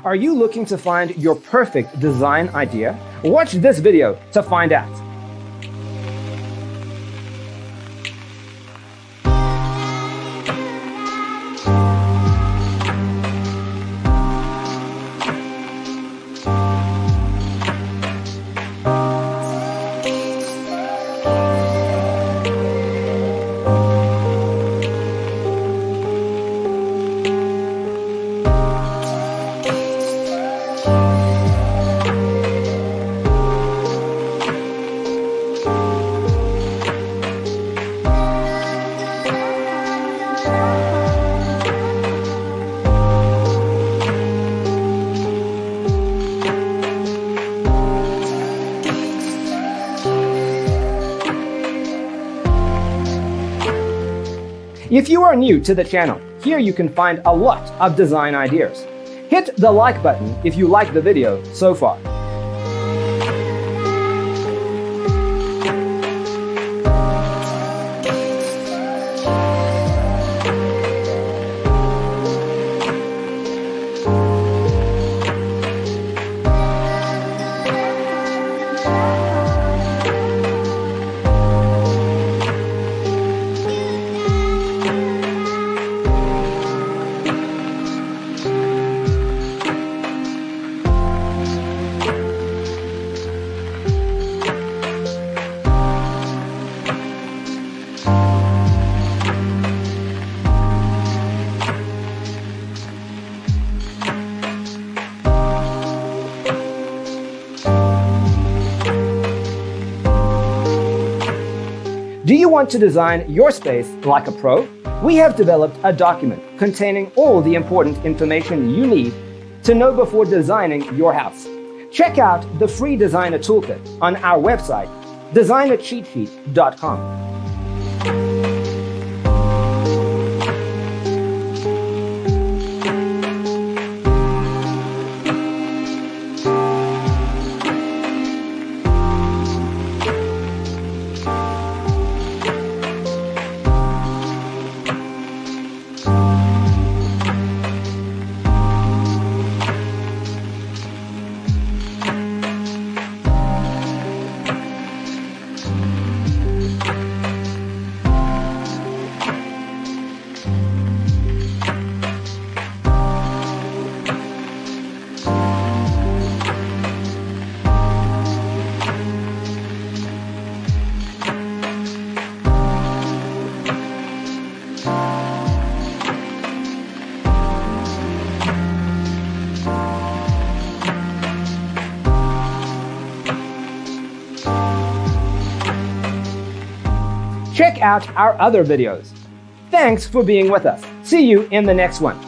Are you looking to find your perfect design idea? Watch this video to find out. If you are new to the channel, here you can find a lot of design ideas. Hit the like button if you like the video so far. Do you want to design your space like a pro? We have developed a document containing all the important information you need to know before designing your house. Check out the free designer toolkit on our website, designercheatsheet.com. Check out our other videos. Thanks for being with us. See you in the next one.